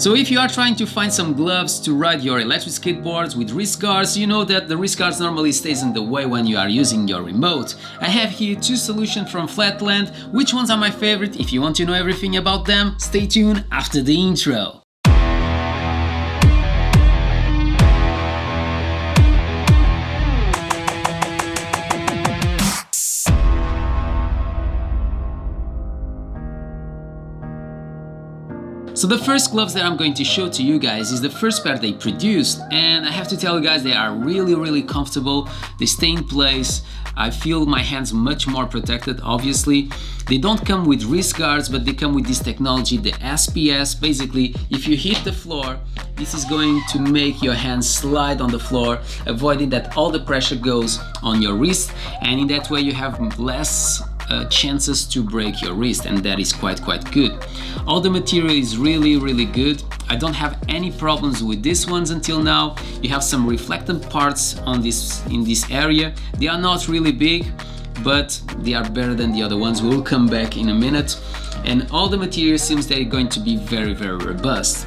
So if you are trying to find some gloves to ride your electric skateboards with wrist guards, you know that the wrist guards normally stays in the way when you are using your remote. I have here two solutions from Flatland. Which ones are my favorite? If you want to know everything about them, stay tuned after the intro. So the first gloves that I'm going to show to you guys is the first pair they produced, and I have to tell you guys they are really comfortable. They stay in place. I feel my hands much more protected, obviously. They don't come with wrist guards, but they come with this technology, the SPS. Basically, if you hit the floor, this is going to make your hands slide on the floor, avoiding that all the pressure goes on your wrist, and in that way you have less chances to break your wrist, and that is quite good. All the material is really good. I don't have any problems with these ones until now. You have some reflectant parts on in this area. They are not really big, but they are better than the other ones. We'll come back in a minute. And all the material seems they're going to be very robust.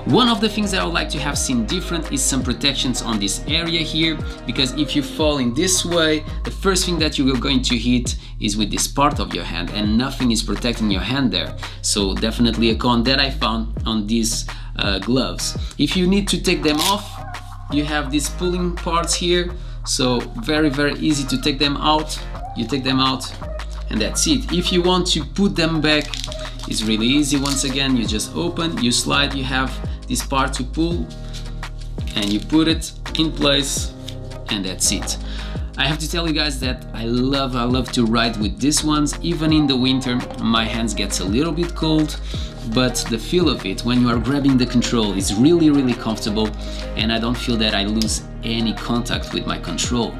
One of the things that I would like to have seen different is some protections on this area here, because if you fall in this way, the first thing that you are going to hit is with this part of your hand, and nothing is protecting your hand there. So definitely a con that I found on these gloves. If you need to take them off, you have these pulling parts here, so very easy to take them out. You take them out and that's it. If you want to put them back, it's really easy. Once again, you just open, you slide, you have this part to pull, and you put it in place, and that's it. I have to tell you guys that I love to ride with these ones. Even in the winter, my hands gets a little bit cold, but the feel of it when you are grabbing the control is really comfortable, and I don't feel that I lose any contact with my control.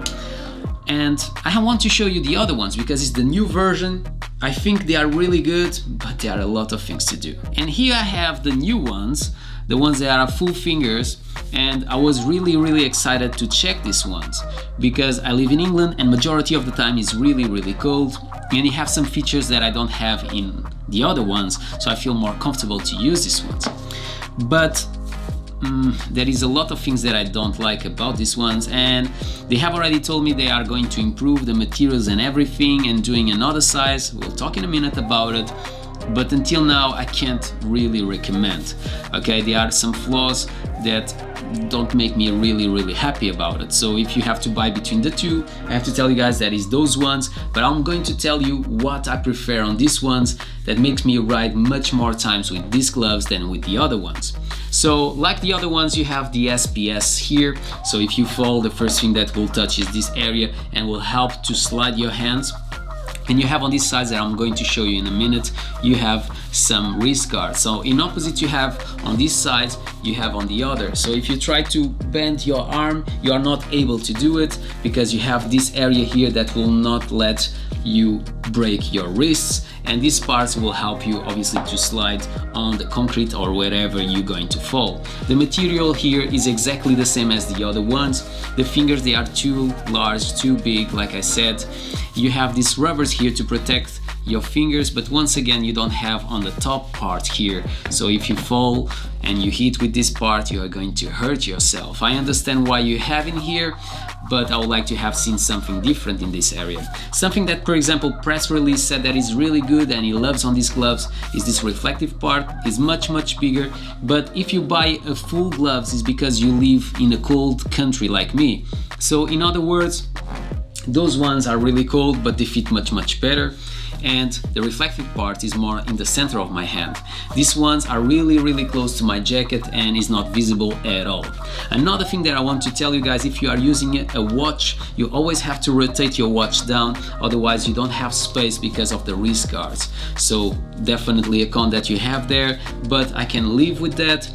And I want to show you the other ones because it's the new version. I think they are really good, but there are a lot of things to do. And here I have the new ones, the ones that are full fingers, and I was really excited to check these ones because I live in England and majority of the time is really cold, and they have some features that I don't have in the other ones, so I feel more comfortable to use these ones. But there is a lot of things that I don't like about these ones, and they have already told me they are going to improve the materials and everything and doing another size. We'll talk in a minute about it, but until now I can't really recommend. Okay, there are some flaws that don't make me really happy about it. So if you have to buy between the two, I have to tell you guys that is those ones, but I'm going to tell you what I prefer on these ones that makes me ride much more times with these gloves than with the other ones. So like the other ones, you have the SPS here, so if you fall, the first thing that will touch is this area and will help to slide your hands. And you have on these sides that I'm going to show you in a minute, you have some wrist guards. So in opposite you have on this side, you have on the other. So if you try to bend your arm, you are not able to do it because you have this area here that will not let you break your wrists, and these parts will help you obviously to slide on the concrete or wherever you're going to fall. The material here is exactly the same as the other ones. The fingers, they are too large, too big, like I said. You have these rubbers here to protect your fingers, but once again you don't have on the top part here, so if you fall and you hit with this part, you are going to hurt yourself. I understand why you have in here, but I would like to have seen something different in this area. Something that, for example, Press Release said that is really good and he loves on these gloves is this reflective part. Is much bigger, but if you buy a full gloves it's because you live in a cold country like me. So in other words, those ones are really cold, but they fit much better, and the reflective part is more in the center of my hand. These ones are really close to my jacket and is not visible at all. Another thing that I want to tell you guys, if you are using a watch, you always have to rotate your watch down, otherwise you don't have space because of the wrist guards. So definitely a con that you have there, but I can live with that.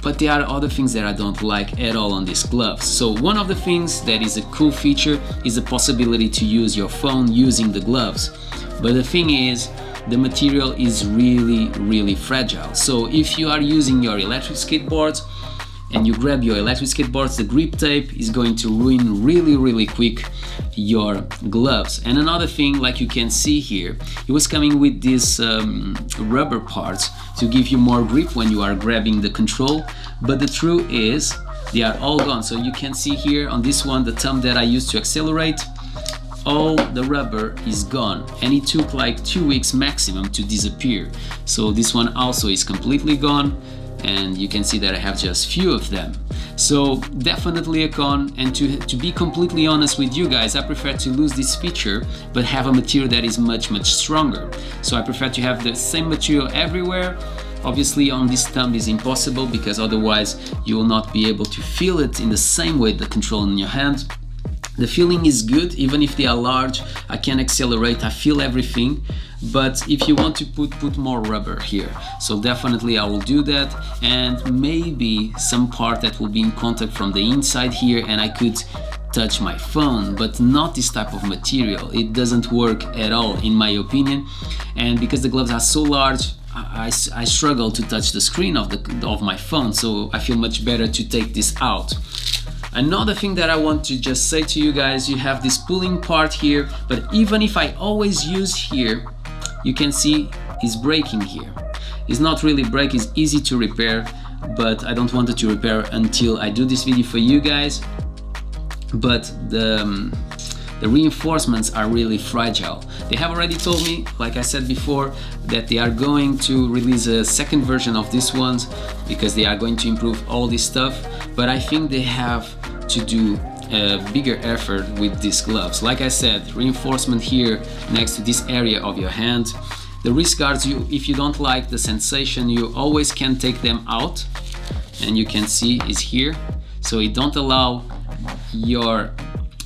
But there are other things that I don't like at all on these gloves. So one of the things that is a cool feature is the possibility to use your phone using the gloves. But the thing is, the material is really fragile. So if you are using your electric skateboard, and you grab your electric skateboards, the grip tape is going to ruin really quick your gloves. And another thing, like you can see here, it was coming with these rubber parts to give you more grip when you are grabbing the control, but the truth is they are all gone. So you can see here on this one, the thumb that I used to accelerate, all the rubber is gone, and it took like 2 weeks maximum to disappear. So this one also is completely gone, and you can see that I have just few of them. So definitely a con, and to be completely honest with you guys, I prefer to lose this feature but have a material that is much stronger. So I prefer to have the same material everywhere. Obviously on this thumb is impossible, because otherwise you will not be able to feel it in the same way the control in your hand. The feeling is good, even if they are large, I can accelerate, I feel everything. But if you want to put more rubber here, so definitely I will do that, and maybe some part that will be in contact from the inside here, and I could touch my phone, but not this type of material. It doesn't work at all in my opinion, and because the gloves are so large, I struggle to touch the screen of my phone, so I feel much better to take this out. Another thing that I want to just say to you guys, you have this pulling part here, but even if I always use here, you can see it's breaking here. It's not really break, it's easy to repair, but I don't want it to repair until I do this video for you guys. But the reinforcements are really fragile. They have already told me, like I said before, that they are going to release a second version of these ones because they are going to improve all this stuff, but I think they have to do a bigger effort with these gloves. Like I said, reinforcement here next to this area of your hand. The wrist guards, if you don't like the sensation, you always can take them out, and you can see is here, so it don't allow your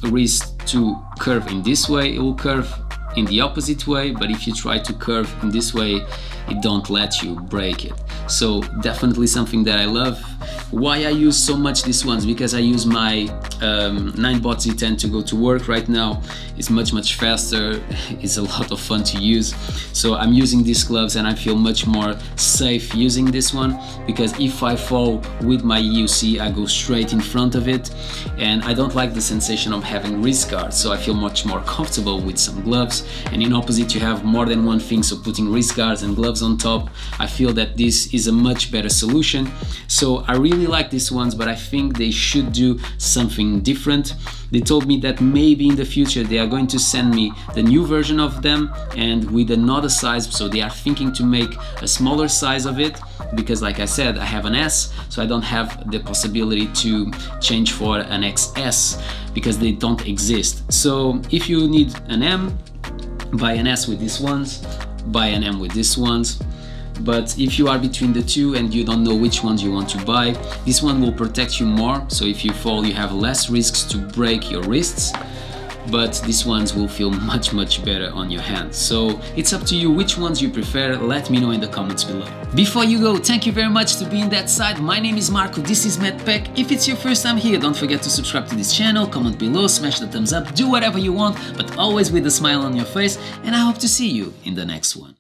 wrist to curve in this way. It will curve in the opposite way, but if you try to curve in this way, it don't let you break it. So definitely something that I love. Why I use so much these ones? Because I use my 9-bot Z10 to go to work right now. It's much faster, it's a lot of fun to use. So I'm using these gloves and I feel much more safe using this one, because if I fall with my EUC, I go straight in front of it, and I don't like the sensation of having wrist guards, so I feel much more comfortable with some gloves. And in opposite, you have more than one thing, so putting wrist guards and gloves on top, I feel that this is a much better solution. So I really like these ones, but I think they should do something different. They told me that maybe in the future they are going to send me the new version of them and with another size, so they are thinking to make a smaller size of it, because like I said, I have an S, so I don't have the possibility to change for an XS because they don't exist. So if you need an M, buy an S with these ones, buy an M with these ones. But if you are between the two and you don't know which ones you want to buy, this one will protect you more, so if you fall you have less risks to break your wrists, but these ones will feel much better on your hands. So it's up to you which ones you prefer. Let me know in the comments below. Before you go, thank you very much to being that side. My name is Marco, this is MedPack. If it's your first time here, don't forget to subscribe to this channel, comment below, smash the thumbs up, do whatever you want, but always with a smile on your face, and I hope to see you in the next one.